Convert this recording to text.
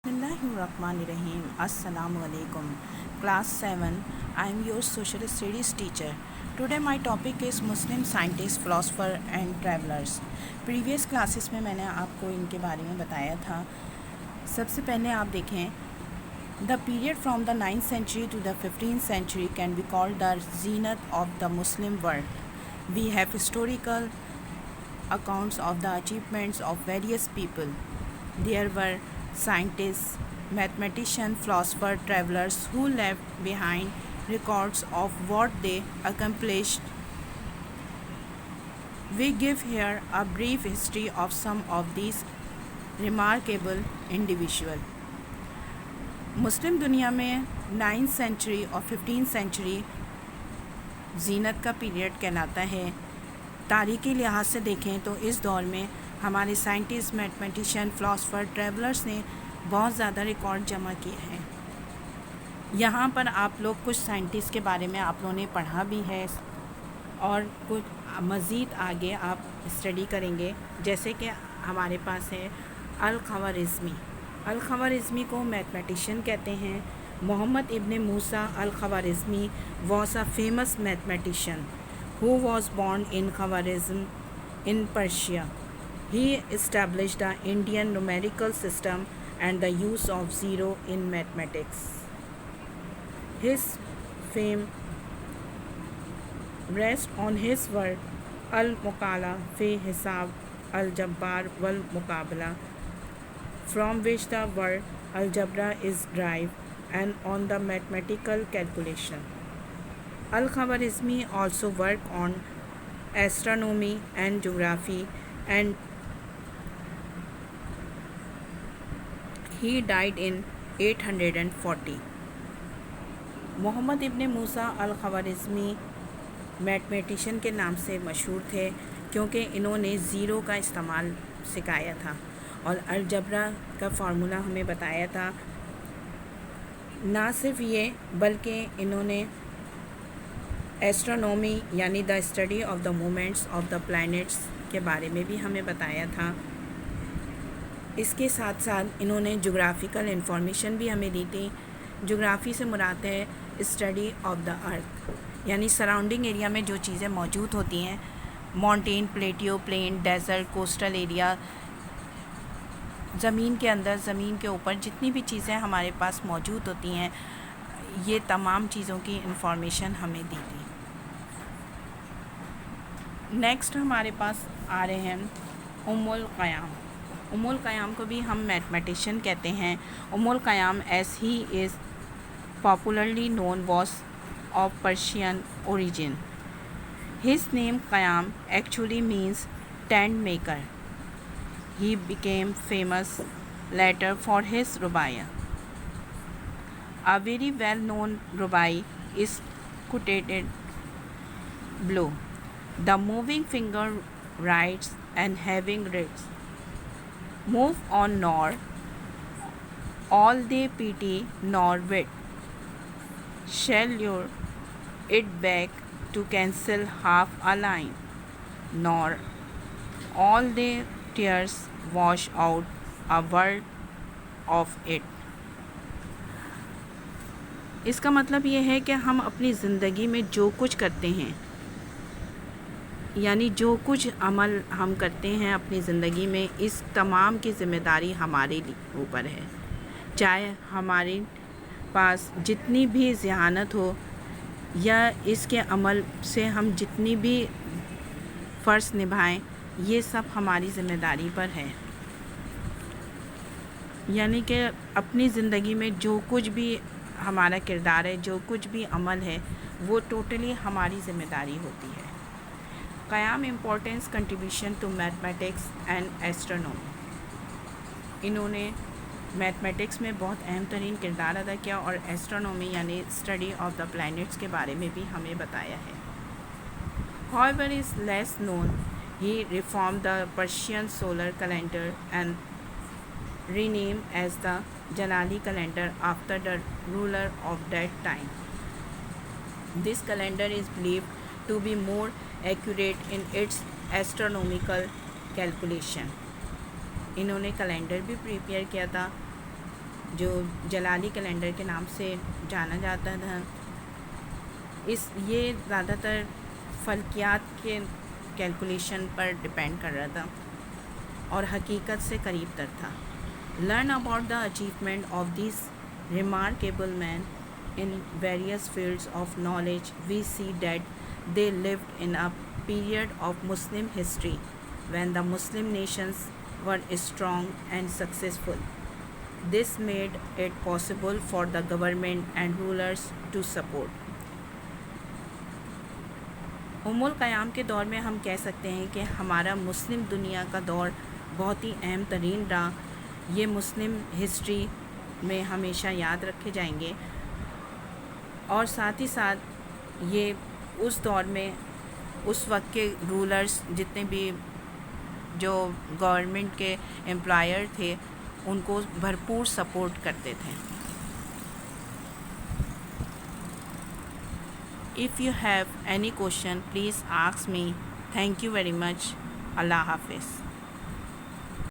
Bismillahirrahmanirrahim. Assalamu alaikum. Class 7. I am your social studies teacher. Today my topic is Muslim scientists, philosopher and travelers. Previous classes में मैंने आपको इनके बारे में बताया था. सबसे पहले आप देखें, the period from the 9th century to the 15th century can be called the zenith of the Muslim world. We have historical accounts of the achievements of various people. There were scientists, mathematicians, philosophers, travelers who left behind records of what they accomplished. We give here a brief history of some of these remarkable individuals. मुस्लिम दुनिया में 9th century और 15th century जीनत का period कहलाता है. तारीख़ी लिहाज से देखें तो इस दौर में हमारे साइंटिस्ट, मैथमेटिशियन, फ़िलासफ़र, ट्रैवलर्स ने बहुत ज़्यादा रिकॉर्ड जमा किए हैं. यहाँ पर आप लोग कुछ साइंटिस्ट के बारे में आप लोगों ने पढ़ा भी है और कुछ मज़ीद आगे आप स्टडी करेंगे. जैसे कि हमारे पास है अल-ख़वारिज़मी. अल-ख़वारिज़मी को मैथमेटिशियन कहते हैं. Muhammad ibn Musa al Khwarizmi was a famous mathematician who was born in Khwarizm in Persia. He established the Indian numerical system and the use of zero in mathematics. His fame rests on his work Al-Muqala fi Hisab Al-Jabbar wal-Muqabala, from which the word algebra is derived, and on the mathematical calculation. Al-Khwarizmi also worked on astronomy and geography, and he died in 840. Muhammad ibn Musa al Khwarizmi mathematician के नाम से मशहूर थे क्योंकि इन्होंने zero का इस्तेमाल सिखाया था और अलजबरा का फार्मूला हमें बताया था. ना सिर्फ ये बल्कि इन्होंने एस्ट्रोनॉमी यानी the study of the movements of the planets के बारे में भी हमें बताया था. इसके साथ साथ इन्होंने जोग्राफ़िकल इंफॉर्मेशन भी हमें दी थी. जोग्राफ़ी से मुराद है स्टडी ऑफ द अर्थ, यानी सराउंडिंग एरिया में जो चीज़ें मौजूद होती हैं, mountain, plateau, plain, desert, coastal area, ज़मीन के अंदर, ज़मीन के ऊपर जितनी भी चीज़ें हमारे पास मौजूद होती हैं, ये तमाम चीज़ों की इंफॉर्मेशन हमें दी थी. नेक्स्ट हमारे पास आ रहे हैं उम्मुल क़याम. उम्मुल क़याम को भी हम मैथमेटिशियन कहते हैं. Omar Khayyam as he is popularly known was of Persian origin. His name Khayyam actually means tent maker. He became famous later for his rubaiyat. A very well-known rubai is quoted below. The moving finger writes and having writs, move on nor all they pity nor wit, shall lure it back to cancel half a line, nor all their tears wash out a word of it. इसका मतलब ये है कि हम अपनी ज़िंदगी में जो कुछ करते हैं, यानी जो कुछ अमल हम करते हैं अपनी ज़िंदगी में, इस तमाम की ज़िम्मेदारी हमारे ऊपर है. चाहे हमारे पास जितनी भी ज़हानत हो या इसके अमल से हम जितनी भी फ़र्ज़ निभाएं, ये सब हमारी ज़िम्मेदारी पर है. यानी कि अपनी ज़िंदगी में जो कुछ भी हमारा किरदार है, जो कुछ भी अमल है, वो टोटली हमारी ज़िम्मेदारी होती है. Khayyam importance contribution to mathematics and astronomy. इन्होंने मैथमेटिक्स में बहुत अहम तरीन किरदार अदा किया और एस्ट्रोनॉमी यानी स्टडी ऑफ द प्लैनेट्स के बारे में भी हमें बताया है. However is less known. He reformed the Persian solar calendar and renamed as the Jalali calendar after the ruler of that time. This calendar is believed to be more accurate in its astronomical calculation. इन्होंने calendar भी prepare किया था जो जलाली calendar के नाम से जाना जाता था। ये ज़्यादातर फल्कियात के कैलकुलेशन पर डिपेंड कर रहा था और हकीकत से करीब तर था। Learn about the achievement of this remarkable man in various fields of knowledge. We see that they lived in a period of Muslim history when the Muslim nations were strong and successful. This made it possible for the government and rulers to support. उम्मुल क़याम के दौर में हम कह सकते हैं कि हमारा मुस्लिम दुनिया का दौर बहुत ही अहम तरीन रहा। ये मुस्लिम हिस्ट्री में हमेशा याद रखे जाएंगे और साथ ही साथ ये उस दौर में उस वक्त के रूलर्स जितने भी जो गवर्नमेंट के एम्प्लॉयर थे उनको भरपूर सपोर्ट करते थे। If you have any question please ask me. Thank you very much. अल्लाह हाफिज़।